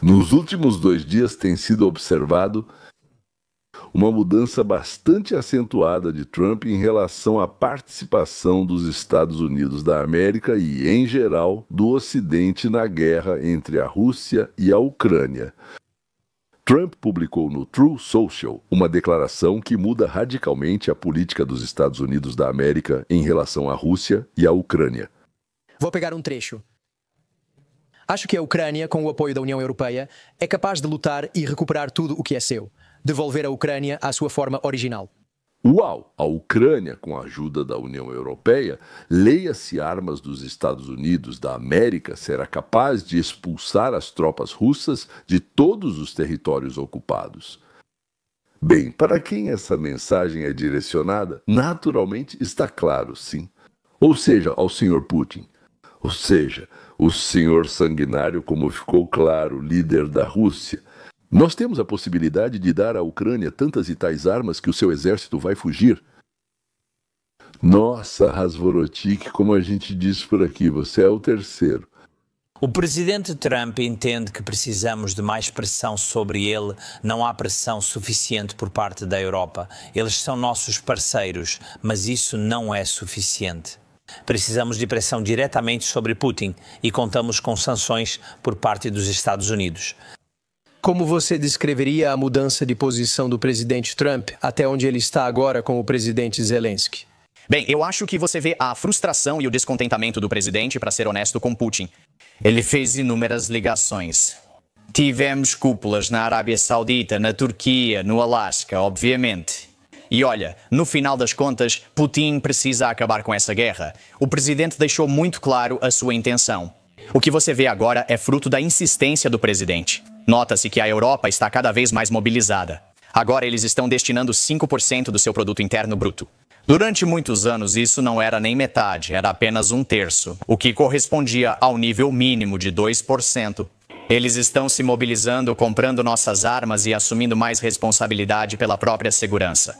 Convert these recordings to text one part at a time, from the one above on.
Nos últimos 2 dias tem sido observado uma mudança bastante acentuada de Trump em relação à participação dos Estados Unidos da América e, em geral, do Ocidente na guerra entre a Rússia e a Ucrânia. Trump publicou no Truth Social uma declaração que muda radicalmente a política dos Estados Unidos da América em relação à Rússia e à Ucrânia. Vou pegar um trecho. Acho que a Ucrânia, com o apoio da União Europeia, é capaz de lutar e recuperar tudo o que é seu. Devolver a Ucrânia à sua forma original. Uau! A Ucrânia, com a ajuda da União Europeia, leia-se armas dos Estados Unidos da América, será capaz de expulsar as tropas russas de todos os territórios ocupados. Bem, para quem essa mensagem é direcionada, naturalmente está claro, sim. Ou seja, ao Sr. Putin. Ou seja, o senhor sanguinário, como ficou claro, líder da Rússia. Nós temos a possibilidade de dar à Ucrânia tantas e tais armas que o seu exército vai fugir. Nossa, Razvorotik, como a gente diz por aqui, você é o terceiro. O presidente Trump entende que precisamos de mais pressão sobre ele. Não há pressão suficiente por parte da Europa. Eles são nossos parceiros, mas isso não é suficiente. Precisamos de pressão diretamente sobre Putin e contamos com sanções por parte dos Estados Unidos. Como você descreveria a mudança de posição do presidente Trump até onde ele está agora com o presidente Zelensky? Bem, eu acho que você vê a frustração e o descontentamento do presidente, para ser honesto, com Putin. Ele fez inúmeras ligações. Tivemos cúpulas na Arábia Saudita, na Turquia, no Alasca, obviamente. E olha, no final das contas, Putin precisa acabar com essa guerra. O presidente deixou muito claro a sua intenção. O que você vê agora é fruto da insistência do presidente. Nota-se que a Europa está cada vez mais mobilizada. Agora eles estão destinando 5% do seu produto interno bruto. Durante muitos anos isso não era nem metade, era apenas 1/3, o que correspondia ao nível mínimo de 2%. Eles estão se mobilizando, comprando nossas armas e assumindo mais responsabilidade pela própria segurança.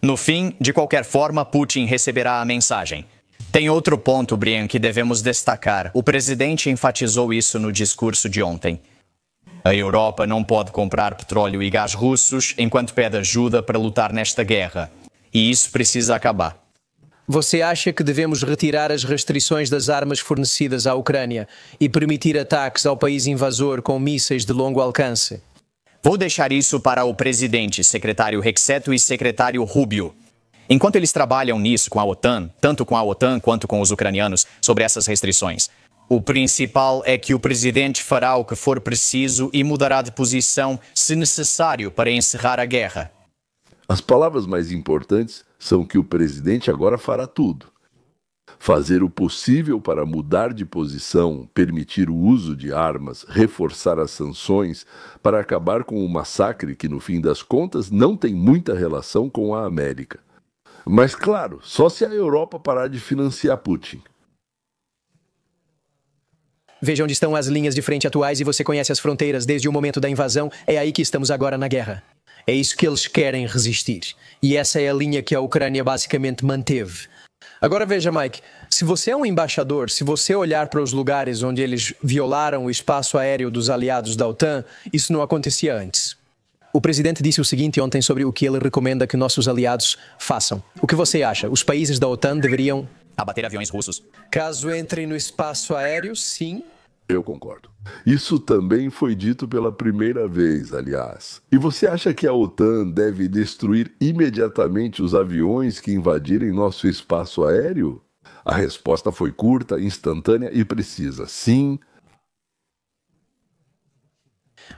No fim, de qualquer forma, Putin receberá a mensagem. Tem outro ponto, Brian, que devemos destacar. O presidente enfatizou isso no discurso de ontem. A Europa não pode comprar petróleo e gás russos enquanto pede ajuda para lutar nesta guerra. E isso precisa acabar. Você acha que devemos retirar as restrições das armas fornecidas à Ucrânia e permitir ataques ao país invasor com mísseis de longo alcance? Vou deixar isso para o presidente, secretário Rexeto e secretário Rubio. Enquanto eles trabalham nisso com a OTAN, tanto com a OTAN quanto com os ucranianos, sobre essas restrições, o principal é que o presidente fará o que for preciso e mudará de posição se necessário para encerrar a guerra. As palavras mais importantes são que o presidente agora fará tudo. Fazer o possível para mudar de posição, permitir o uso de armas, reforçar as sanções, para acabar com o massacre que, no fim das contas, não tem muita relação com a América. Mas, claro, só se a Europa parar de financiar Putin. Veja onde estão as linhas de frente atuais e você conhece as fronteiras desde o momento da invasão. É aí que estamos agora na guerra. É isso que eles querem resistir. E essa é a linha que a Ucrânia basicamente manteve. Agora veja, Mike, se você é um embaixador, se você olhar para os lugares onde eles violaram o espaço aéreo dos aliados da OTAN, isso não acontecia antes. O presidente disse o seguinte ontem sobre o que ele recomenda que nossos aliados façam. O que você acha? Os países da OTAN deveriam abater aviões russos. Caso entrem no espaço aéreo, sim. Eu concordo. Isso também foi dito pela primeira vez, aliás. E você acha que a OTAN deve destruir imediatamente os aviões que invadirem nosso espaço aéreo? A resposta foi curta, instantânea e precisa. Sim.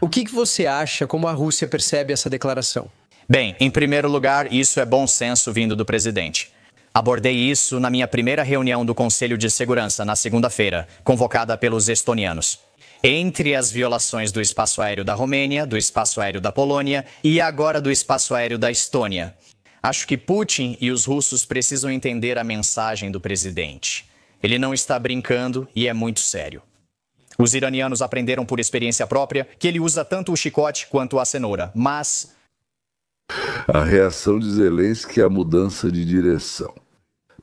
O que você acha, como a Rússia percebe essa declaração? Bem, em primeiro lugar, isso é bom senso vindo do presidente. Abordei isso na minha primeira reunião do Conselho de Segurança, na segunda-feira, convocada pelos estonianos. Entre as violações do espaço aéreo da Romênia, do espaço aéreo da Polônia e agora do espaço aéreo da Estônia. Acho que Putin e os russos precisam entender a mensagem do presidente. Ele não está brincando e é muito sério. Os iranianos aprenderam por experiência própria que ele usa tanto o chicote quanto a cenoura, mas A reação de Zelensky é a mudança de direção.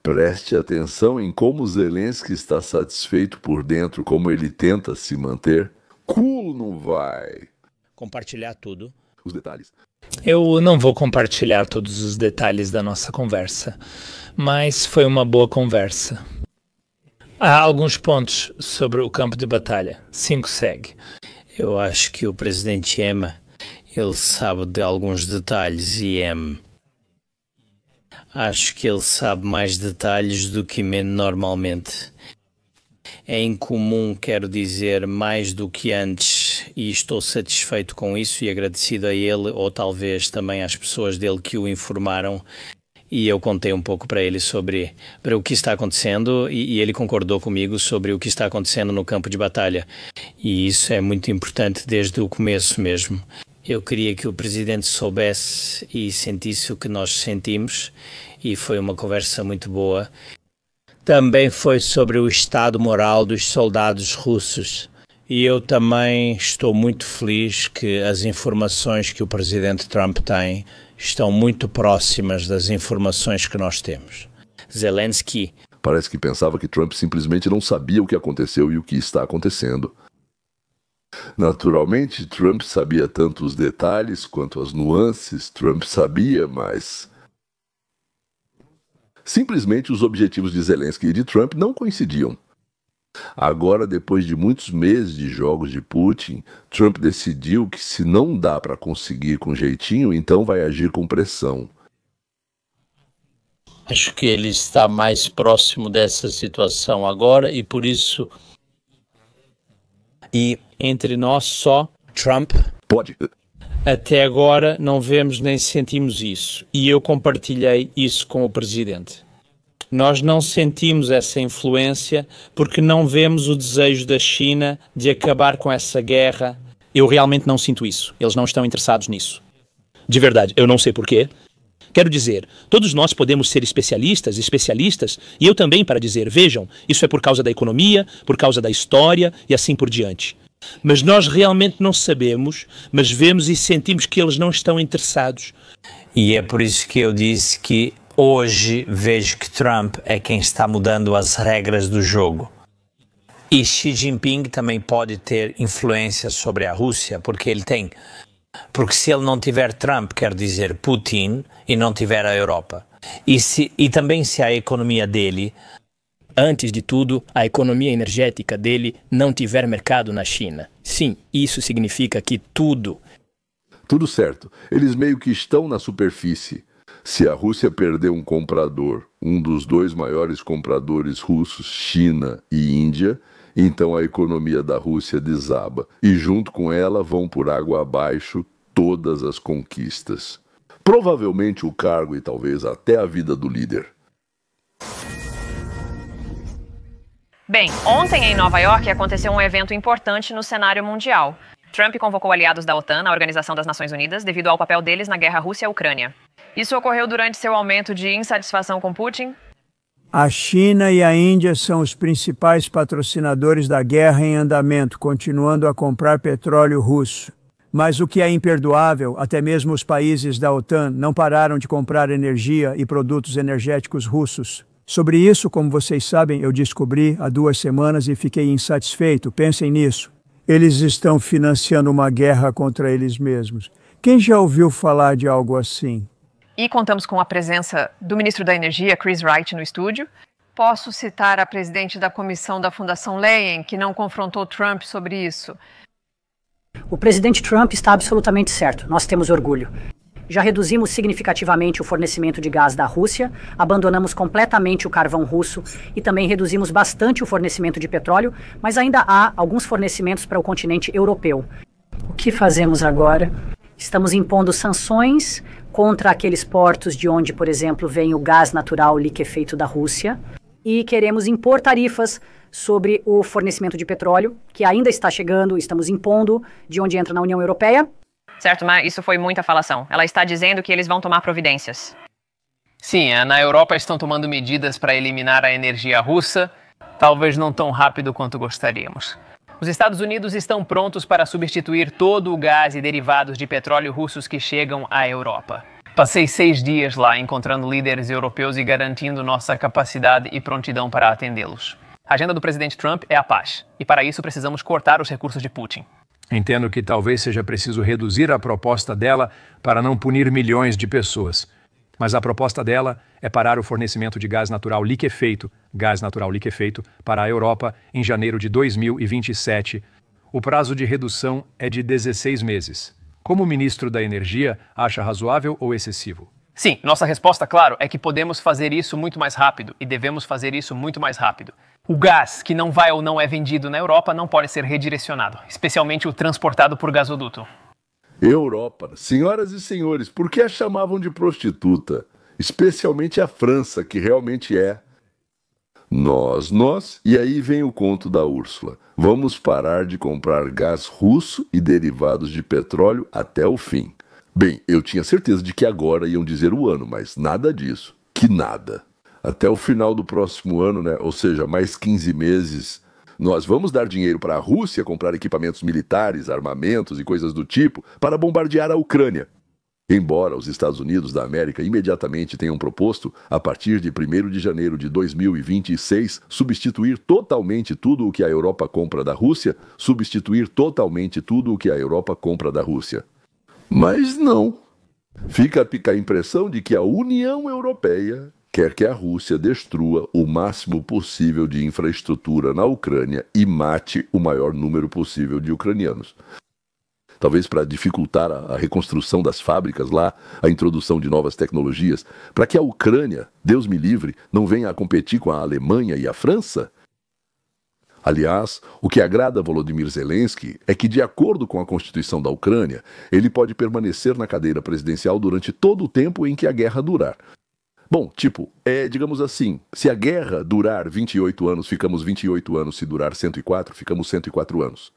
Preste atenção em como Zelensky está satisfeito por dentro, como ele tenta se manter, Cool não vai. Compartilhar tudo. Os detalhes. Eu não vou compartilhar todos os detalhes da nossa conversa, mas foi uma boa conversa. Há alguns pontos sobre o campo de batalha. 5 segue. Eu acho que o presidente ele sabe de alguns detalhes e acho que ele sabe mais detalhes do que normalmente. É incomum, quero dizer, mais do que antes, e estou satisfeito com isso e agradecido a ele, ou talvez também às pessoas dele que o informaram, e eu contei um pouco para ele sobre o que está acontecendo, e ele concordou comigo sobre o que está acontecendo no campo de batalha, e isso é muito importante desde o começo mesmo. Eu queria que o presidente soubesse e sentisse o que nós sentimos, e foi uma conversa muito boa. Também foi sobre o estado moral dos soldados russos. E eu também estou muito feliz que as informações que o presidente Trump tem estão muito próximas das informações que nós temos. Zelensky. Parece que pensava que Trump simplesmente não sabia o que aconteceu e o que está acontecendo. Naturalmente, Trump sabia tanto os detalhes quanto as nuances. Trump sabia, mas simplesmente os objetivos de Zelensky e de Trump não coincidiam. Agora, depois de muitos meses de jogos de Putin, Trump decidiu que se não dá para conseguir com jeitinho, então vai agir com pressão. Acho que ele está mais próximo dessa situação agora e por isso... E entre nós só, Trump... Pode. Até agora não vemos nem sentimos isso. E eu compartilhei isso com o presidente. Nós não sentimos essa influência porque não vemos o desejo da China de acabar com essa guerra. Eu realmente não sinto isso. Eles não estão interessados nisso. De verdade, eu não sei porquê. Quero dizer, todos nós podemos ser especialistas, e eu também para dizer, vejam, isso é por causa da economia, por causa da história e assim por diante. Mas nós realmente não sabemos, mas vemos e sentimos que eles não estão interessados. E é por isso que eu disse que hoje vejo que Trump é quem está mudando as regras do jogo. E Xi Jinping também pode ter influência sobre a Rússia, porque ele tem. Porque se ele não tiver Trump, quer dizer Putin, e não tiver a Europa. E também se a economia dele... Antes de tudo, a economia energética dele não tiver mercado na China. Sim, isso significa que tudo... Tudo certo. Eles meio que estão na superfície. Se a Rússia perder um comprador, um dos 2 maiores compradores russos, China e Índia, então a economia da Rússia desaba. E junto com ela vão por água abaixo todas as conquistas. Provavelmente o cargo e talvez até a vida do líder. Bem, ontem em Nova York aconteceu um evento importante no cenário mundial. Trump convocou aliados da OTAN, a Organização das Nações Unidas, devido ao papel deles na guerra Rússia-Ucrânia. Isso ocorreu durante seu aumento de insatisfação com Putin? A China e a Índia são os principais patrocinadores da guerra em andamento, continuando a comprar petróleo russo. Mas o que é imperdoável, até mesmo os países da OTAN não pararam de comprar energia e produtos energéticos russos. Sobre isso, como vocês sabem, eu descobri há 2 semanas e fiquei insatisfeito. Pensem nisso. Eles estão financiando uma guerra contra eles mesmos. Quem já ouviu falar de algo assim? E contamos com a presença do ministro da Energia, Chris Wright, no estúdio. Posso citar a presidente da comissão da Fundação Leyen, que não confrontou Trump sobre isso. O presidente Trump está absolutamente certo. Nós temos orgulho. Já reduzimos significativamente o fornecimento de gás da Rússia, abandonamos completamente o carvão russo e também reduzimos bastante o fornecimento de petróleo, mas ainda há alguns fornecimentos para o continente europeu. O que fazemos agora? Estamos impondo sanções contra aqueles portos de onde, por exemplo, vem o gás natural liquefeito da Rússia e queremos impor tarifas sobre o fornecimento de petróleo, que ainda está chegando, estamos impondo de onde entra na União Europeia. Certo, mas isso foi muita falação. Ela está dizendo que eles vão tomar providências. Sim, na Europa estão tomando medidas para eliminar a energia russa, talvez não tão rápido quanto gostaríamos. Os Estados Unidos estão prontos para substituir todo o gás e derivados de petróleo russos que chegam à Europa. Passei 6 dias lá encontrando líderes europeus e garantindo nossa capacidade e prontidão para atendê-los. A agenda do presidente Trump é a paz, e para isso precisamos cortar os recursos de Putin. Entendo que talvez seja preciso reduzir a proposta dela para não punir milhões de pessoas. Mas a proposta dela é parar o fornecimento de gás natural liquefeito para a Europa em janeiro de 2027. O prazo de redução é de 16 meses. Como ministro da Energia, acha razoável ou excessivo? Sim, nossa resposta, claro, é que podemos fazer isso muito mais rápido e devemos fazer isso muito mais rápido. O gás que não vai ou não é vendido na Europa não pode ser redirecionado, especialmente o transportado por gasoduto. Europa, senhoras e senhores, por que a chamavam de prostituta? Especialmente a França, que realmente é. Nós, e aí vem o conto da Úrsula. Vamos parar de comprar gás russo e derivados de petróleo até o fim. Bem, eu tinha certeza de que agora iam dizer o ano, mas nada disso. Que nada. Até o final do próximo ano, né? Ou seja, mais 15 meses, nós vamos dar dinheiro para a Rússia comprar equipamentos militares, armamentos e coisas do tipo para bombardear a Ucrânia. Embora os Estados Unidos da América imediatamente tenham proposto, a partir de 1º de janeiro de 2026, substituir totalmente tudo o que a Europa compra da Rússia, Mas não. Fica a impressão de que a União Europeia quer que a Rússia destrua o máximo possível de infraestrutura na Ucrânia e mate o maior número possível de ucranianos. Talvez para dificultar a reconstrução das fábricas lá, a introdução de novas tecnologias, para que a Ucrânia, Deus me livre, não venha a competir com a Alemanha e a França? Aliás, o que agrada a Volodymyr Zelensky é que, de acordo com a Constituição da Ucrânia, ele pode permanecer na cadeira presidencial durante todo o tempo em que a guerra durar. Bom, digamos assim, se a guerra durar 28 anos, ficamos 28 anos, se durar 104, ficamos 104 anos.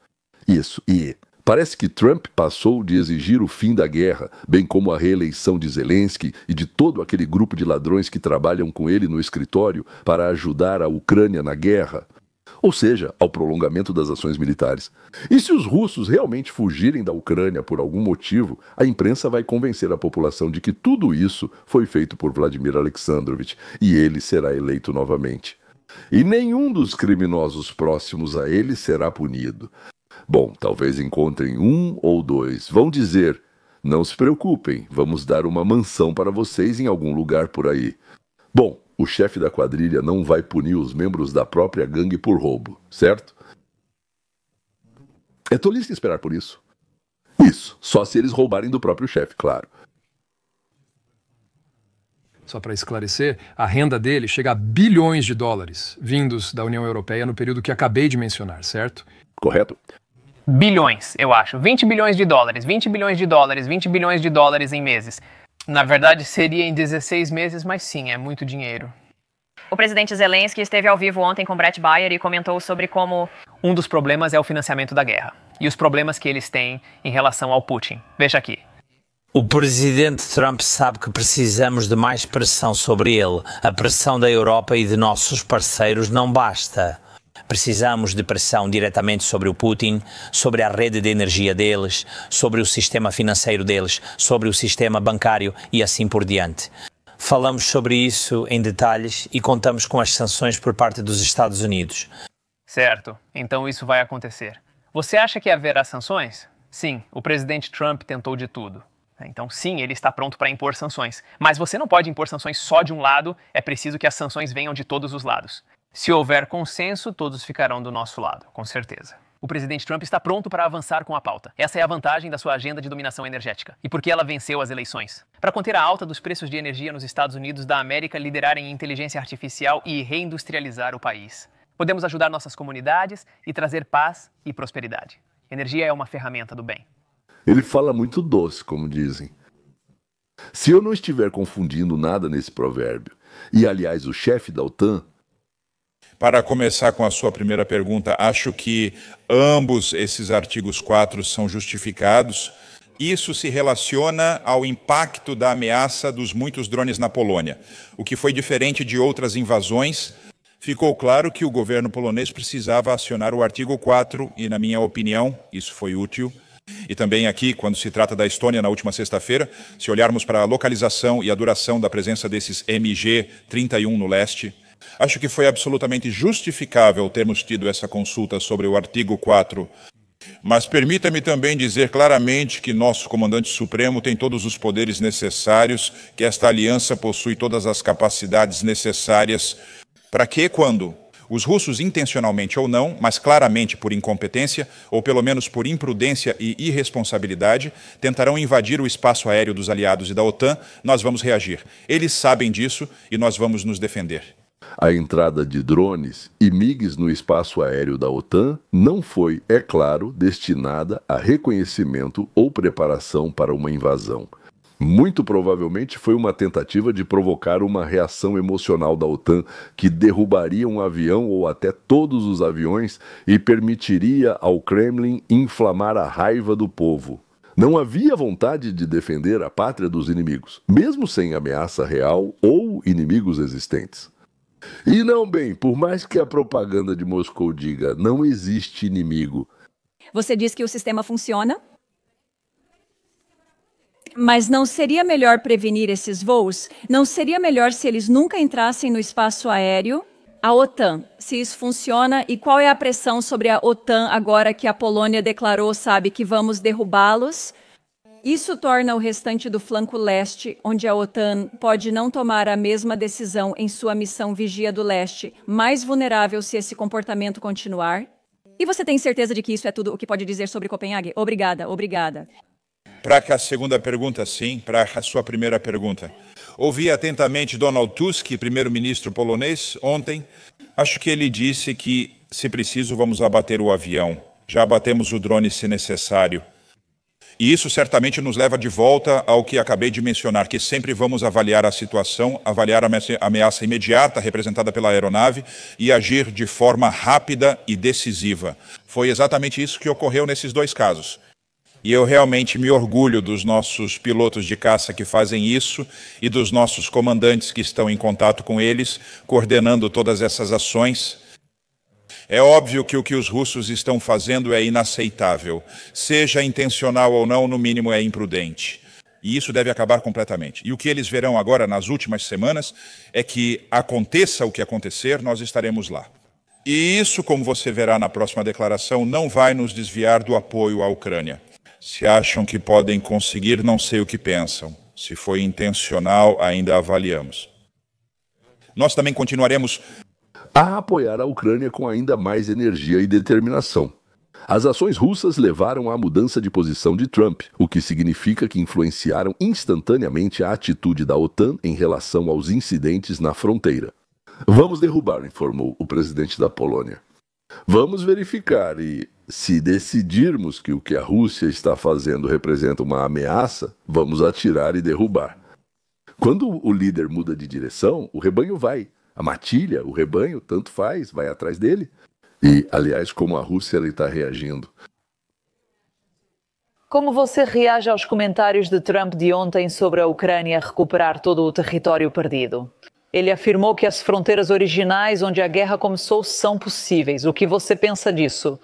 Isso, e parece que Trump passou de exigir o fim da guerra, bem como a reeleição de Zelensky e de todo aquele grupo de ladrões que trabalham com ele no escritório para ajudar a Ucrânia na guerra, ou seja, ao prolongamento das ações militares. E se os russos realmente fugirem da Ucrânia por algum motivo, a imprensa vai convencer a população de que tudo isso foi feito por Vladimir Alexandrovich e ele será eleito novamente. E nenhum dos criminosos próximos a ele será punido. Bom, talvez encontrem um ou dois. Vão dizer, não se preocupem, vamos dar uma mansão para vocês em algum lugar por aí. Bom, o chefe da quadrilha não vai punir os membros da própria gangue por roubo, certo? É tolice esperar por isso. Isso, só se eles roubarem do próprio chefe, claro. Só para esclarecer, a renda dele chega a bilhões de dólares vindos da União Europeia no período que acabei de mencionar, certo? Correto. Bilhões, eu acho. 20 bilhões de dólares, 20 bilhões de dólares, 20 bilhões de dólares em meses. Na verdade, seria em 16 meses, mas sim, é muito dinheiro. O presidente Zelensky esteve ao vivo ontem com Bret Baier e comentou sobre como um dos problemas é o financiamento da guerra e os problemas que eles têm em relação ao Putin. Veja aqui. O presidente Trump sabe que precisamos de mais pressão sobre ele. A pressão da Europa e de nossos parceiros não basta. Precisamos de pressão diretamente sobre o Putin, sobre a rede de energia deles, sobre o sistema financeiro deles, sobre o sistema bancário e assim por diante. Falamos sobre isso em detalhes e contamos com as sanções por parte dos Estados Unidos. Certo, então isso vai acontecer. Você acha que haverá sanções? Sim, o presidente Trump tentou de tudo. Então sim, ele está pronto para impor sanções. Mas você não pode impor sanções só de um lado, é preciso que as sanções venham de todos os lados. Se houver consenso, todos ficarão do nosso lado, com certeza. O presidente Trump está pronto para avançar com a pauta. Essa é a vantagem da sua agenda de dominação energética. E por que ela venceu as eleições? Para conter a alta dos preços de energia nos Estados Unidos da América, liderar em inteligência artificial e reindustrializar o país. Podemos ajudar nossas comunidades e trazer paz e prosperidade. Energia é uma ferramenta do bem. Ele fala muito doce, como dizem. Se eu não estiver confundindo nada nesse provérbio, e aliás o chefe da OTAN... Para começar com a sua primeira pergunta, acho que ambos esses artigos 4 são justificados. Isso se relaciona ao impacto da ameaça dos muitos drones na Polônia. O que foi diferente de outras invasões, ficou claro que o governo polonês precisava acionar o artigo 4 e, na minha opinião, isso foi útil. E também aqui, quando se trata da Estônia, na última sexta-feira, se olharmos para a localização e a duração da presença desses MG-31 no leste, acho que foi absolutamente justificável termos tido essa consulta sobre o artigo 4 Mas permita-me também dizer claramente que nosso comandante supremo tem todos os poderes necessários, que esta aliança possui todas as capacidades necessárias para que, quando os russos, intencionalmente ou não, mas claramente por incompetência, ou pelo menos por imprudência e irresponsabilidade, tentarão invadir o espaço aéreo dos aliados e da OTAN, nós vamos reagir. Eles sabem disso e nós vamos nos defender. A entrada de drones e MiGs no espaço aéreo da OTAN não foi, é claro, destinada a reconhecimento ou preparação para uma invasão. Muito provavelmente foi uma tentativa de provocar uma reação emocional da OTAN que derrubaria um avião ou até todos os aviões e permitiria ao Kremlin inflamar a raiva do povo. Não havia vontade de defender a pátria dos inimigos, mesmo sem ameaça real ou inimigos existentes. E não, bem, por mais que a propaganda de Moscou diga não existe inimigo. Você diz que o sistema funciona? Mas não seria melhor prevenir esses voos? Não seria melhor se eles nunca entrassem no espaço aéreo? A OTAN, se isso funciona, e qual é a pressão sobre a OTAN agora que a Polônia declarou, sabe, que vamos derrubá-los? Isso torna o restante do flanco leste, onde a OTAN pode não tomar a mesma decisão em sua missão Vigia do Leste, mais vulnerável se esse comportamento continuar? E você tem certeza de que isso é tudo o que pode dizer sobre Copenhague? Obrigada, obrigada. Para a segunda pergunta, sim. Para a sua primeira pergunta. Ouvi atentamente Donald Tusk, primeiro-ministro polonês, ontem. Acho que ele disse que, se preciso, vamos abater o avião. Já abatemos o drone se necessário. E isso certamente nos leva de volta ao que acabei de mencionar, que sempre vamos avaliar a situação, avaliar a ameaça imediata representada pela aeronave e agir de forma rápida e decisiva. Foi exatamente isso que ocorreu nesses dois casos. E eu realmente me orgulho dos nossos pilotos de caça que fazem isso e dos nossos comandantes que estão em contato com eles, coordenando todas essas ações. É óbvio que o que os russos estão fazendo é inaceitável. Seja intencional ou não, no mínimo é imprudente. E isso deve acabar completamente. E o que eles verão agora, nas últimas semanas, é que aconteça o que acontecer, nós estaremos lá. E isso, como você verá na próxima declaração, não vai nos desviar do apoio à Ucrânia. Se acham que podem conseguir, não sei o que pensam. Se foi intencional, ainda avaliamos. Nós também continuaremos a apoiar a Ucrânia com ainda mais energia e determinação. As ações russas levaram à mudança de posição de Trump, o que significa que influenciaram instantaneamente a atitude da OTAN em relação aos incidentes na fronteira. Vamos derrubar, informou o presidente da Polônia. Vamos verificar e, se decidirmos que o que a Rússia está fazendo representa uma ameaça, vamos atirar e derrubar. Quando o líder muda de direção, o rebanho vai. A matilha, o rebanho, tanto faz, vai atrás dele. E, aliás, como a Rússia está reagindo. Como você reage aos comentários de Trump de ontem sobre a Ucrânia recuperar todo o território perdido? Ele afirmou que as fronteiras originais onde a guerra começou são possíveis. O que você pensa disso?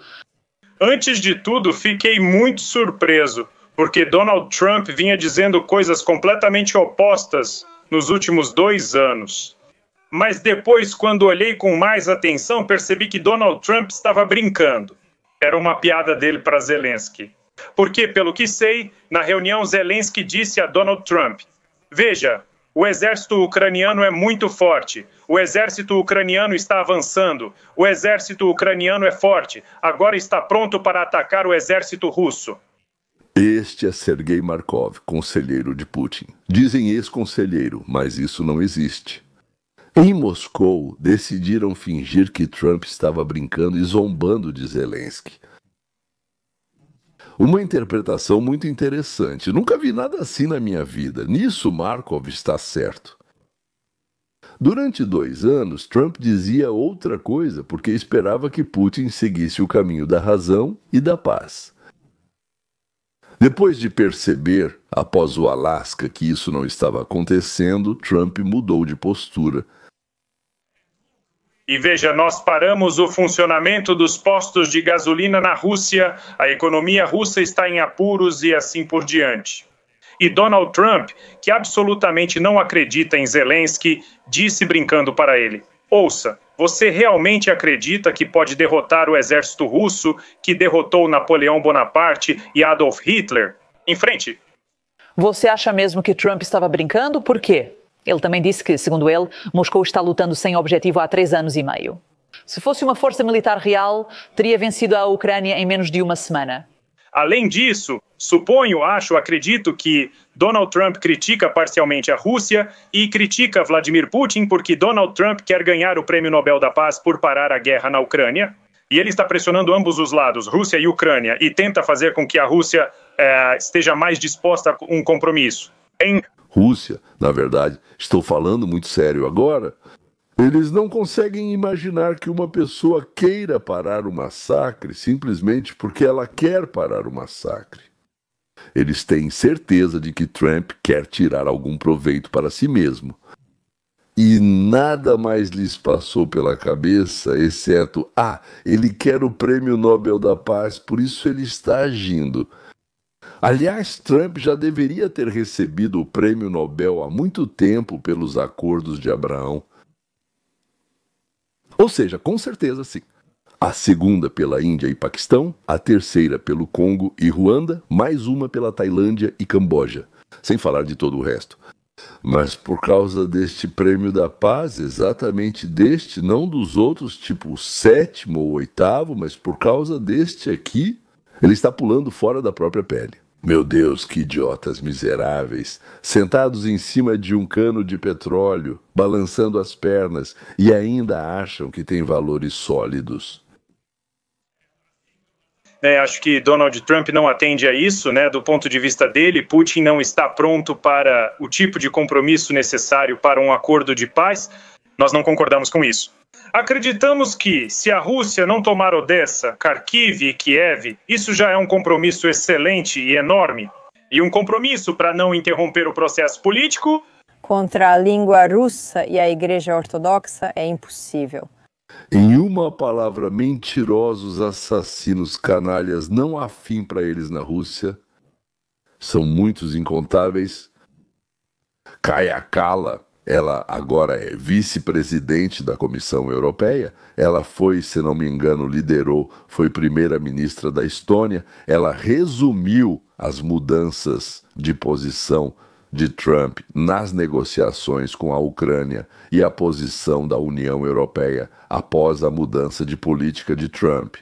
Antes de tudo, fiquei muito surpreso, porque Donald Trump vinha dizendo coisas completamente opostas nos últimos 2 anos. Mas depois, quando olhei com mais atenção, percebi que Donald Trump estava brincando. Era uma piada dele para Zelensky. Porque, pelo que sei, na reunião Zelensky disse a Donald Trump: veja, o exército ucraniano é muito forte. O exército ucraniano está avançando. O exército ucraniano é forte. Agora está pronto para atacar o exército russo. Este é Sergei Markov, conselheiro de Putin. Dizem ex-conselheiro, mas isso não existe. Em Moscou, decidiram fingir que Trump estava brincando e zombando de Zelensky. Uma interpretação muito interessante. Nunca vi nada assim na minha vida. Nisso, Markov está certo. Durante 2 anos, Trump dizia outra coisa porque esperava que Putin seguisse o caminho da razão e da paz. Depois de perceber, após o Alasca, que isso não estava acontecendo, Trump mudou de postura. E veja, nós paramos o funcionamento dos postos de gasolina na Rússia, a economia russa está em apuros e assim por diante. E Donald Trump, que absolutamente não acredita em Zelensky, disse brincando para ele: ouça, você realmente acredita que pode derrotar o exército russo que derrotou Napoleão Bonaparte e Adolf Hitler? Em frente. Você acha mesmo que Trump estava brincando? Por quê? Ele também disse que, segundo ele, Moscou está lutando sem objetivo há 3 anos e meio. Se fosse uma força militar real, teria vencido a Ucrânia em menos de uma semana. Além disso, acredito que Donald Trump critica parcialmente a Rússia e critica Vladimir Putin porque Donald Trump quer ganhar o Prêmio Nobel da Paz por parar a guerra na Ucrânia. E ele está pressionando ambos os lados, Rússia e Ucrânia, e tenta fazer com que a Rússia esteja mais disposta a um compromisso. Rússia, na verdade, estou falando muito sério agora, eles não conseguem imaginar que uma pessoa queira parar o massacre simplesmente porque ela quer parar o massacre. Eles têm certeza de que Trump quer tirar algum proveito para si mesmo. E nada mais lhes passou pela cabeça, exceto, ele quer o Prêmio Nobel da Paz, por isso ele está agindo. Aliás, Trump já deveria ter recebido o Prêmio Nobel há muito tempo pelos Acordos de Abraão. Ou seja, com certeza sim. A segunda pela Índia e Paquistão, a terceira pelo Congo e Ruanda, mais uma pela Tailândia e Camboja, sem falar de todo o resto. Mas por causa deste Prêmio da Paz, exatamente deste, não dos outros, tipo o 7º ou 8º, mas por causa deste aqui, ele está pulando fora da própria pele. Meu Deus, que idiotas miseráveis, sentados em cima de um cano de petróleo, balançando as pernas, e ainda acham que têm valores sólidos. Acho que Donald Trump não atende a isso, do ponto de vista dele. Putin não está pronto para o tipo de compromisso necessário para um acordo de paz. Nós não concordamos com isso. Acreditamos que, se a Rússia não tomar Odessa, Kharkiv e Kiev, isso já é um compromisso excelente e enorme. E um compromisso para não interromper o processo político. Contra a língua russa e a Igreja Ortodoxa é impossível. Em uma palavra, mentirosos, assassinos, canalhas, não há fim para eles na Rússia. São muitos, incontáveis. Kaja Kallas, ela agora é vice-presidente da Comissão Europeia. Ela foi, se não me engano, foi primeira-ministra da Estônia. Ela resumiu as mudanças de posição de Trump nas negociações com a Ucrânia e a posição da União Europeia após a mudança de política de Trump.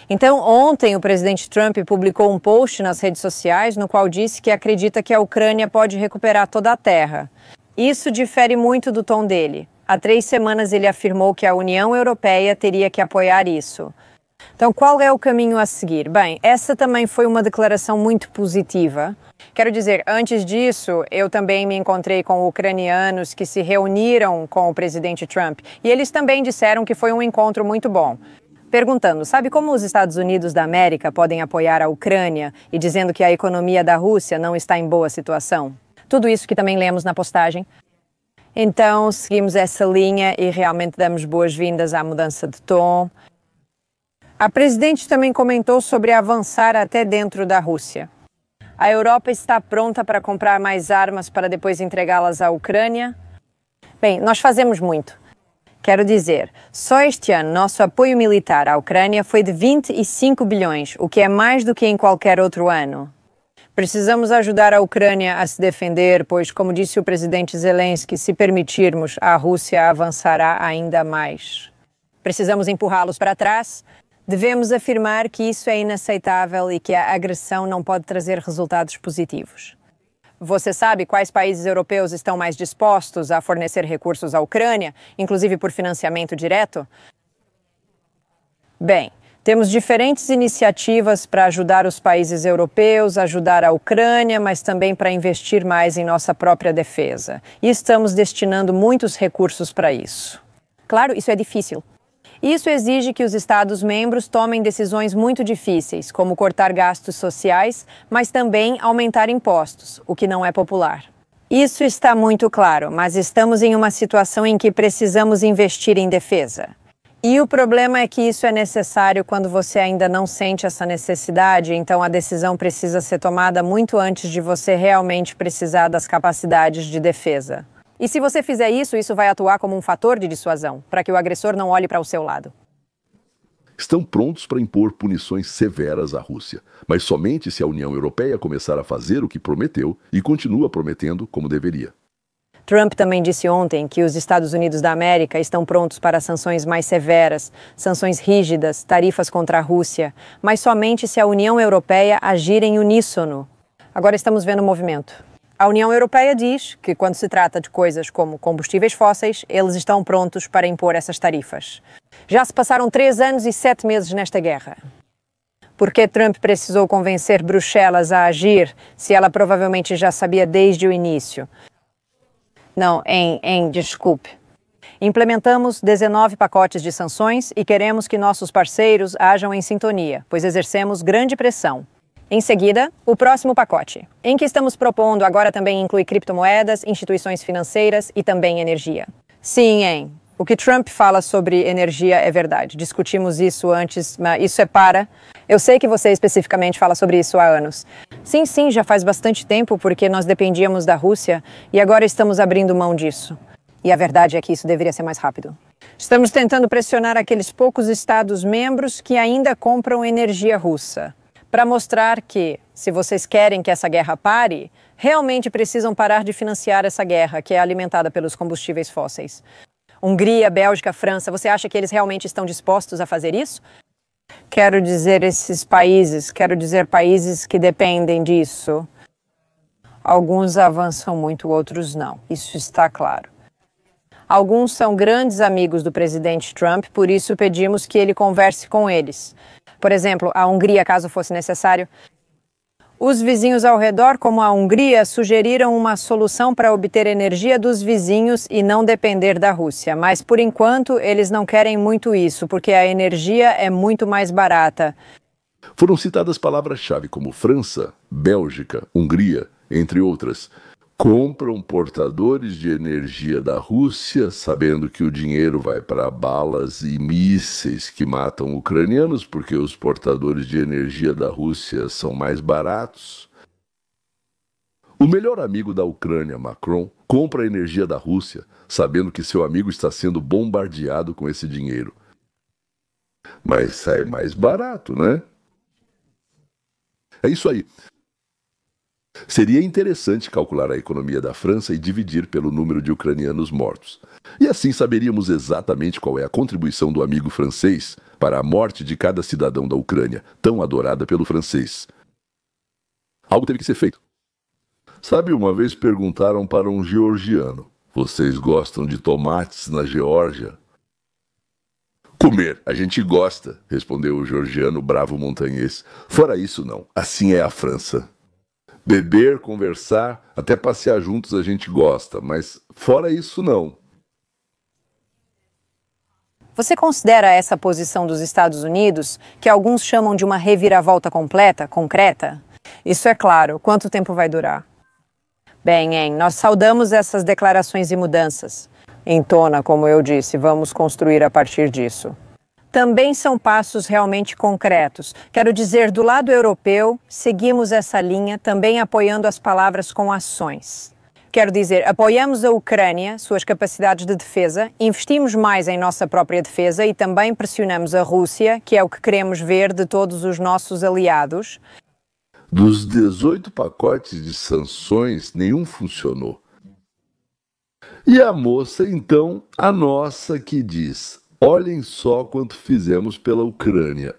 Então, ontem o presidente Trump publicou um post nas redes sociais no qual disse que acredita que a Ucrânia pode recuperar toda a terra. Isso difere muito do tom dele. Há 3 semanas ele afirmou que a União Europeia teria que apoiar isso. Então, qual é o caminho a seguir? Bem, essa também foi uma declaração muito positiva. Quero dizer, antes disso, eu também me encontrei com ucranianos que se reuniram com o presidente Trump e eles também disseram que foi um encontro muito bom. Perguntando, sabe como os Estados Unidos da América podem apoiar a Ucrânia e dizendo que a economia da Rússia não está em boa situação? Tudo isso que também lemos na postagem. Então, seguimos essa linha e realmente damos boas-vindas à mudança de tom. A presidente também comentou sobre avançar até dentro da Rússia. A Europa está pronta para comprar mais armas para depois entregá-las à Ucrânia? Bem, nós fazemos muito. Quero dizer, só este ano nosso apoio militar à Ucrânia foi de 25 bilhões, o que é mais do que em qualquer outro ano. Precisamos ajudar a Ucrânia a se defender, pois, como disse o presidente Zelensky, se permitirmos, a Rússia avançará ainda mais. Precisamos empurrá-los para trás. Devemos afirmar que isso é inaceitável e que a agressão não pode trazer resultados positivos. Você sabe quais países europeus estão mais dispostos a fornecer recursos à Ucrânia, inclusive por financiamento direto? Bem, temos diferentes iniciativas para ajudar os países europeus, ajudar a Ucrânia, mas também para investir mais em nossa própria defesa. E estamos destinando muitos recursos para isso. Claro, isso é difícil. Isso exige que os Estados-membros tomem decisões muito difíceis, como cortar gastos sociais, mas também aumentar impostos, o que não é popular. Isso está muito claro, mas estamos em uma situação em que precisamos investir em defesa. E o problema é que isso é necessário quando você ainda não sente essa necessidade, então a decisão precisa ser tomada muito antes de você realmente precisar das capacidades de defesa. E se você fizer isso, isso vai atuar como um fator de dissuasão, para que o agressor não olhe para o seu lado. Estão prontos para impor punições severas à Rússia, mas somente se a União Europeia começar a fazer o que prometeu e continua prometendo como deveria. Trump também disse ontem que os Estados Unidos da América estão prontos para sanções mais severas, sanções rígidas, tarifas contra a Rússia, mas somente se a União Europeia agir em uníssono. Agora estamos vendo o movimento. A União Europeia diz que, quando se trata de coisas como combustíveis fósseis, eles estão prontos para impor essas tarifas. Já se passaram 3 anos e 7 meses nesta guerra. Por que Trump precisou convencer Bruxelas a agir, se ela provavelmente já sabia desde o início? Não, desculpe. Implementamos 19 pacotes de sanções e queremos que nossos parceiros ajam em sintonia, pois exercemos grande pressão. Em seguida, o próximo pacote, em que estamos propondo agora também inclui criptomoedas, instituições financeiras e também energia. Sim, o que Trump fala sobre energia é verdade. Discutimos isso antes, mas isso é para... Eu sei que você especificamente fala sobre isso há anos. Sim, já faz bastante tempo porque nós dependíamos da Rússia e agora estamos abrindo mão disso. E a verdade é que isso deveria ser mais rápido. Estamos tentando pressionar aqueles poucos Estados-membros que ainda compram energia russa, para mostrar que, se vocês querem que essa guerra pare, realmente precisam parar de financiar essa guerra, que é alimentada pelos combustíveis fósseis. Hungria, Bélgica, França, você acha que eles realmente estão dispostos a fazer isso? Quero dizer países que dependem disso. Alguns avançam muito, outros não. Isso está claro. Alguns são grandes amigos do presidente Trump, por isso pedimos que ele converse com eles. Por exemplo, a Hungria, caso fosse necessário. Os vizinhos ao redor, como a Hungria, sugeriram uma solução para obter energia dos vizinhos e não depender da Rússia. Mas, por enquanto, eles não querem muito isso, porque a energia é muito mais barata. Foram citadas palavras-chave como França, Bélgica, Hungria, entre outras. Compram portadores de energia da Rússia, sabendo que o dinheiro vai para balas e mísseis que matam ucranianos, porque os portadores de energia da Rússia são mais baratos. O melhor amigo da Ucrânia, Macron, compra a energia da Rússia, sabendo que seu amigo está sendo bombardeado com esse dinheiro. Mas sai mais barato, né? É isso aí. Seria interessante calcular a economia da França e dividir pelo número de ucranianos mortos. E assim saberíamos exatamente qual é a contribuição do amigo francês para a morte de cada cidadão da Ucrânia, tão adorada pelo francês. Algo teve que ser feito. Sabe, uma vez perguntaram para um georgiano: vocês gostam de tomates na Geórgia? Comer, a gente gosta, respondeu o georgiano bravo montanhês. Fora isso, não. Assim é a França. Beber, conversar, até passear juntos a gente gosta, mas fora isso não. Você considera essa posição dos Estados Unidos, que alguns chamam de uma reviravolta concreta? Isso é claro. Quanto tempo vai durar? Bem, nós saudamos essas declarações e mudanças. Em tona, como eu disse, vamos construir a partir disso. Também são passos realmente concretos. Quero dizer, do lado europeu, seguimos essa linha, também apoiando as palavras com ações. Quero dizer, apoiamos a Ucrânia, suas capacidades de defesa, investimos mais em nossa própria defesa e também pressionamos a Rússia, que é o que queremos ver de todos os nossos aliados. Dos 18 pacotes de sanções, nenhum funcionou. E a moça, então, a nossa, que diz: olhem só quanto fizemos pela Ucrânia.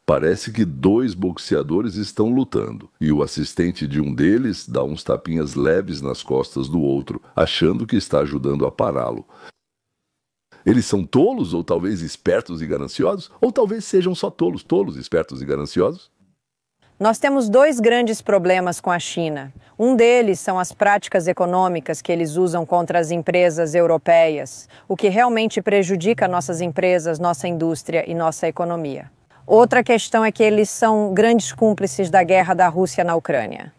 Parece que 2 boxeadores estão lutando, e o assistente de um deles dá uns tapinhas leves nas costas do outro, achando que está ajudando a pará-lo. Eles são tolos, ou talvez espertos e gananciosos? Ou talvez sejam só tolos, espertos e gananciosos? Nós temos 2 grandes problemas com a China. Um deles são as práticas econômicas que eles usam contra as empresas europeias, o que realmente prejudica nossas empresas, nossa indústria e nossa economia. Outra questão é que eles são grandes cúmplices da guerra da Rússia na Ucrânia.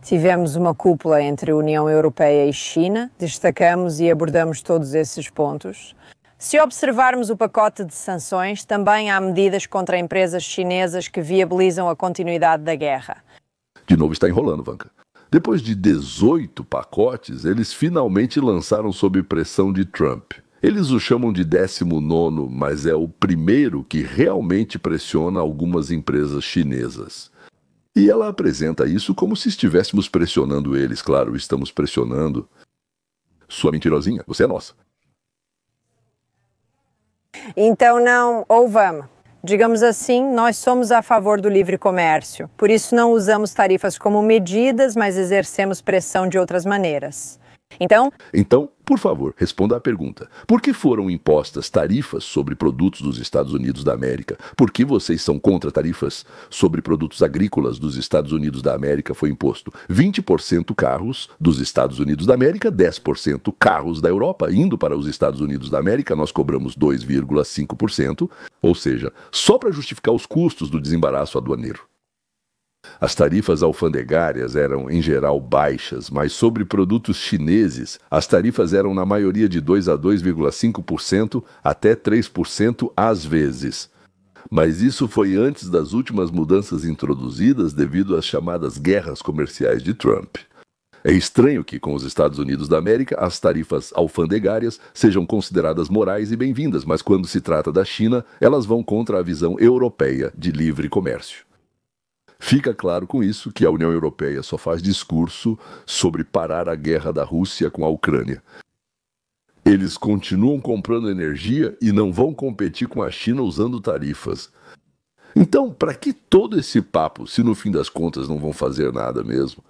Tivemos uma cúpula entre União Europeia e China, destacamos e abordamos todos esses pontos. Se observarmos o pacote de sanções, também há medidas contra empresas chinesas que viabilizam a continuidade da guerra. De novo está enrolando, Vanca. Depois de 18 pacotes, eles finalmente lançaram sob pressão de Trump. Eles o chamam de 19º, mas é o primeiro que realmente pressiona algumas empresas chinesas. E ela apresenta isso como se estivéssemos pressionando eles. Claro, estamos pressionando. Sua mentirosinha, você é nossa. Então não, ou vamos. Digamos assim, nós somos a favor do livre comércio. Por isso não usamos tarifas como medidas, mas exercemos pressão de outras maneiras. Então, por favor, responda à pergunta. Por que foram impostas tarifas sobre produtos dos Estados Unidos da América? Por que vocês são contra tarifas sobre produtos agrícolas dos Estados Unidos da América? Foi imposto 20% carros dos Estados Unidos da América, 10% carros da Europa. Indo para os Estados Unidos da América, nós cobramos 2,5%, ou seja, só para justificar os custos do desembaraço aduaneiro. As tarifas alfandegárias eram, em geral, baixas, mas sobre produtos chineses, as tarifas eram, na maioria, de 2 a 2,5% até 3% às vezes. Mas isso foi antes das últimas mudanças introduzidas devido às chamadas guerras comerciais de Trump. É estranho que, com os Estados Unidos da América, as tarifas alfandegárias sejam consideradas morais e bem-vindas, mas quando se trata da China, elas vão contra a visão europeia de livre comércio. Fica claro com isso que a União Europeia só faz discurso sobre parar a guerra da Rússia com a Ucrânia. Eles continuam comprando energia e não vão competir com a China usando tarifas. Então, para que todo esse papo, se no fim das contas não vão fazer nada mesmo?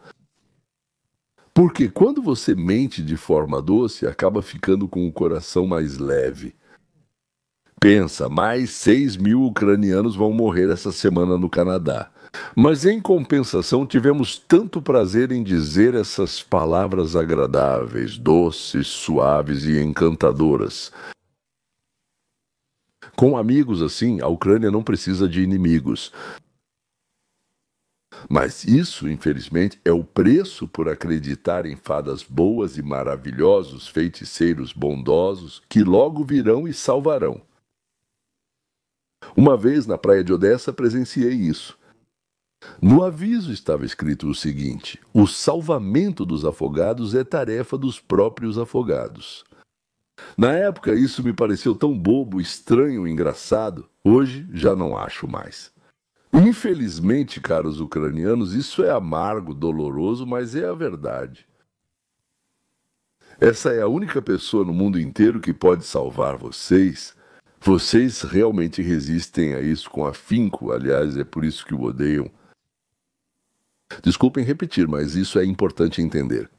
Porque quando você mente de forma doce, acaba ficando com o coração mais leve. Pensa, mais 6 mil ucranianos vão morrer essa semana no Canadá. Mas, em compensação, tivemos tanto prazer em dizer essas palavras agradáveis, doces, suaves e encantadoras. Com amigos assim, a Ucrânia não precisa de inimigos. Mas isso, infelizmente, é o preço por acreditar em fadas boas e maravilhosos, feiticeiros bondosos, que logo virão e salvarão. Uma vez, na praia de Odessa, presenciei isso. No aviso estava escrito o seguinte: o salvamento dos afogados é tarefa dos próprios afogados. Na época isso me pareceu tão bobo, estranho e engraçado. Hoje já não acho mais. Infelizmente, caros ucranianos, isso é amargo, doloroso, mas é a verdade. Essa é a única pessoa no mundo inteiro que pode salvar vocês. Vocês realmente resistem a isso com afinco, aliás, é por isso que o odeiam. Desculpem repetir, mas isso é importante entender.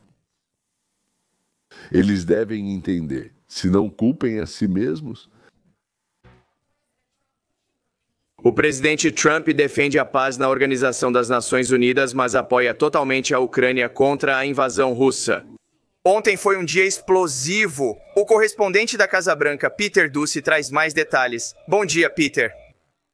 Eles devem entender. Se não culpem a si mesmos. O presidente Trump defende a paz na Organização das Nações Unidas, mas apoia totalmente a Ucrânia contra a invasão russa. Ontem foi um dia explosivo. O correspondente da Casa Branca, Peter Doocy, traz mais detalhes. Bom dia, Peter.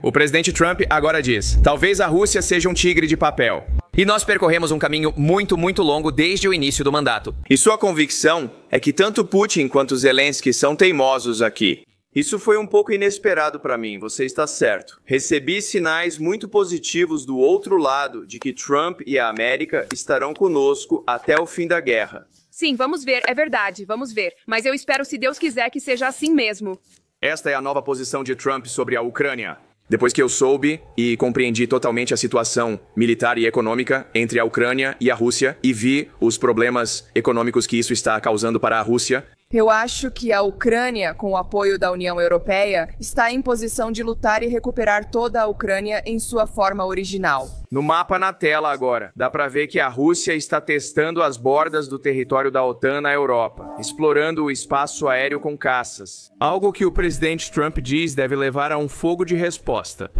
O presidente Trump agora diz: talvez a Rússia seja um tigre de papel. E nós percorremos um caminho muito longo desde o início do mandato. E sua convicção é que tanto Putin quanto Zelensky são teimosos aqui. Isso foi um pouco inesperado para mim, você está certo. Recebi sinais muito positivos do outro lado de que Trump e a América estarão conosco até o fim da guerra. Sim, vamos ver, é verdade, vamos ver. Mas eu espero, se Deus quiser, que seja assim mesmo. Esta é a nova posição de Trump sobre a Ucrânia. Depois que eu soube e compreendi totalmente a situação militar e econômica entre a Ucrânia e a Rússia e vi os problemas econômicos que isso está causando para a Rússia. Eu acho que a Ucrânia, com o apoio da União Europeia, está em posição de lutar e recuperar toda a Ucrânia em sua forma original. No mapa na tela agora, dá para ver que a Rússia está testando as bordas do território da OTAN na Europa, explorando o espaço aéreo com caças. Algo que o presidente Trump diz deve levar a um fogo de resposta.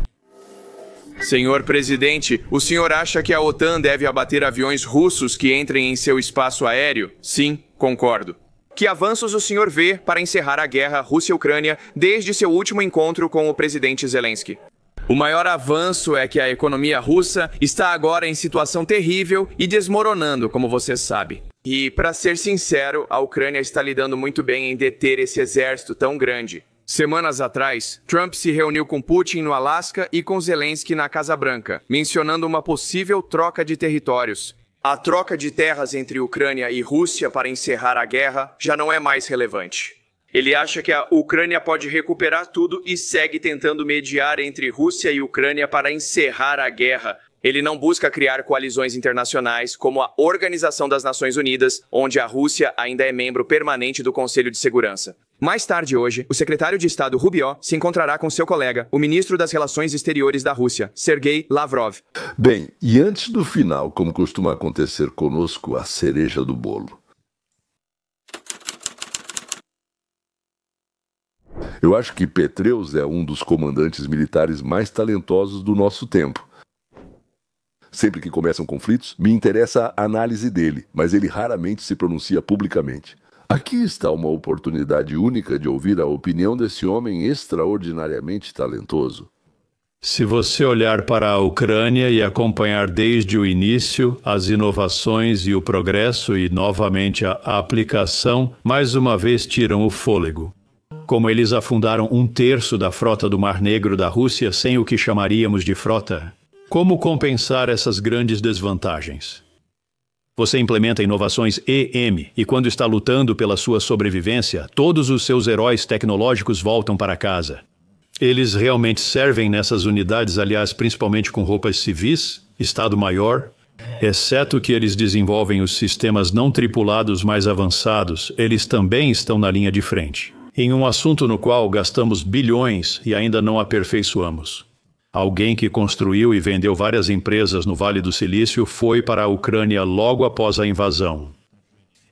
Senhor presidente, o senhor acha que a OTAN deve abater aviões russos que entrem em seu espaço aéreo? Sim, concordo. Que avanços o senhor vê para encerrar a guerra Rússia-Ucrânia desde seu último encontro com o presidente Zelensky? O maior avanço é que a economia russa está agora em situação terrível e desmoronando, como você sabe. E, para ser sincero, a Ucrânia está lidando muito bem em deter esse exército tão grande. Semanas atrás, Trump se reuniu com Putin no Alasca e com Zelensky na Casa Branca, mencionando uma possível troca de territórios. A troca de terras entre Ucrânia e Rússia para encerrar a guerra já não é mais relevante. Ele acha que a Ucrânia pode recuperar tudo e segue tentando mediar entre Rússia e Ucrânia para encerrar a guerra. Ele não busca criar coalizões internacionais como a Organização das Nações Unidas, onde a Rússia ainda é membro permanente do Conselho de Segurança. Mais tarde hoje, o secretário de Estado Rubio se encontrará com seu colega, o ministro das Relações Exteriores da Rússia, Sergei Lavrov. Bem, e antes do final, como costuma acontecer conosco, a cereja do bolo. Eu acho que Petreus é um dos comandantes militares mais talentosos do nosso tempo. Sempre que começam conflitos, me interessa a análise dele, mas ele raramente se pronuncia publicamente. Aqui está uma oportunidade única de ouvir a opinião desse homem extraordinariamente talentoso. Se você olhar para a Ucrânia e acompanhar desde o início as inovações e o progresso e novamente a aplicação, mais uma vez tiram o fôlego. Como eles afundaram 1/3 da frota do Mar Negro da Rússia sem o que chamaríamos de frota. Como compensar essas grandes desvantagens? Você implementa inovações EM e quando está lutando pela sua sobrevivência, todos os seus heróis tecnológicos voltam para casa. Eles realmente servem nessas unidades, aliás, principalmente com roupas civis, Estado-Maior, exceto que eles desenvolvem os sistemas não tripulados mais avançados, eles também estão na linha de frente. Em um assunto no qual gastamos bilhões e ainda não aperfeiçoamos. Alguém que construiu e vendeu várias empresas no Vale do Silício foi para a Ucrânia logo após a invasão.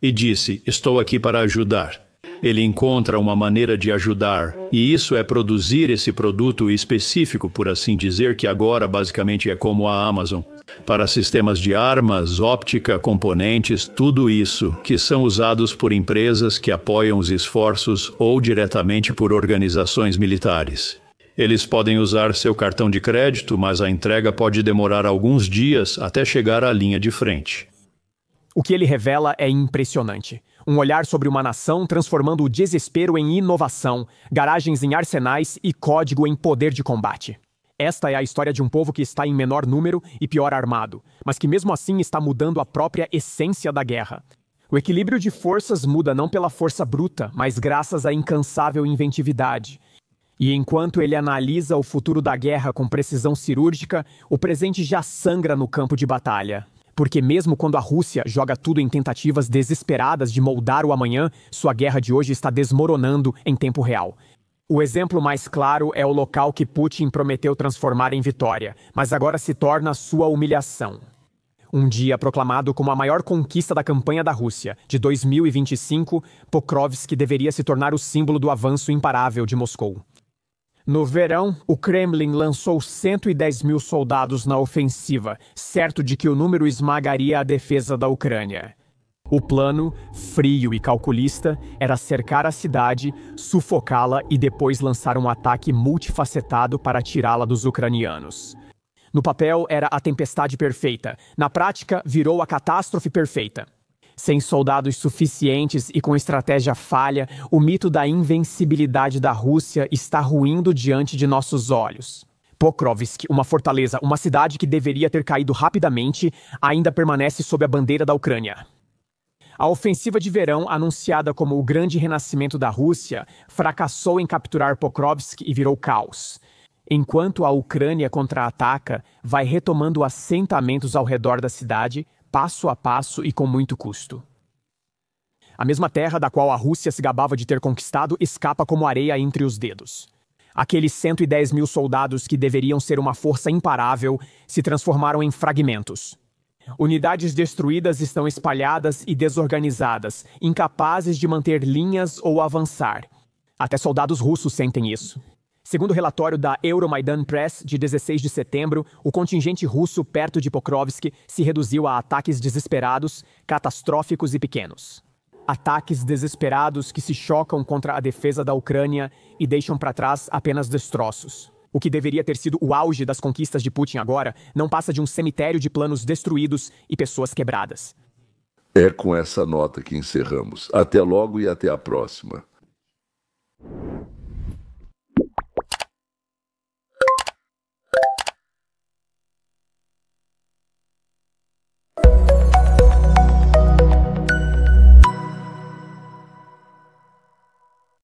E disse, estou aqui para ajudar. Ele encontra uma maneira de ajudar, e isso é produzir esse produto específico, por assim dizer, que agora basicamente é como a Amazon. Para sistemas de armas, óptica, componentes, tudo isso, que são usados por empresas que apoiam os esforços ou diretamente por organizações militares. Eles podem usar seu cartão de crédito, mas a entrega pode demorar alguns dias até chegar à linha de frente. O que ele revela é impressionante. Um olhar sobre uma nação transformando o desespero em inovação, garagens em arsenais e código em poder de combate. Esta é a história de um povo que está em menor número e pior armado, mas que mesmo assim está mudando a própria essência da guerra. O equilíbrio de forças muda não pela força bruta, mas graças à incansável inventividade. E enquanto ele analisa o futuro da guerra com precisão cirúrgica, o presente já sangra no campo de batalha. Porque mesmo quando a Rússia joga tudo em tentativas desesperadas de moldar o amanhã, sua guerra de hoje está desmoronando em tempo real. O exemplo mais claro é o local que Putin prometeu transformar em vitória, mas agora se torna sua humilhação. Um dia proclamado como a maior conquista da campanha da Rússia, de 2025, Pokrovsk deveria se tornar o símbolo do avanço imparável de Moscou. No verão, o Kremlin lançou 110 mil soldados na ofensiva, certo de que o número esmagaria a defesa da Ucrânia. O plano, frio e calculista, era cercar a cidade, sufocá-la e depois lançar um ataque multifacetado para tirá-la dos ucranianos. No papel, era a tempestade perfeita. Na prática, virou a catástrofe perfeita. Sem soldados suficientes e com estratégia falha, o mito da invencibilidade da Rússia está ruindo diante de nossos olhos. Pokrovsk, uma fortaleza, uma cidade que deveria ter caído rapidamente, ainda permanece sob a bandeira da Ucrânia. A ofensiva de verão, anunciada como o grande renascimento da Rússia, fracassou em capturar Pokrovsk e virou caos. Enquanto a Ucrânia contra-ataca, vai retomando assentamentos ao redor da cidade, passo a passo e com muito custo. A mesma terra da qual a Rússia se gabava de ter conquistado escapa como areia entre os dedos. Aqueles 110 mil soldados que deveriam ser uma força imparável se transformaram em fragmentos. Unidades destruídas estão espalhadas e desorganizadas, incapazes de manter linhas ou avançar. Até soldados russos sentem isso. Segundo o relatório da Euromaidan Press, de 16 de setembro, o contingente russo perto de Pokrovsk se reduziu a ataques desesperados, catastróficos e pequenos. Ataques desesperados que se chocam contra a defesa da Ucrânia e deixam para trás apenas destroços. O que deveria ter sido o auge das conquistas de Putin agora não passa de um cemitério de planos destruídos e pessoas quebradas. É com essa nota que encerramos. Até logo e até a próxima.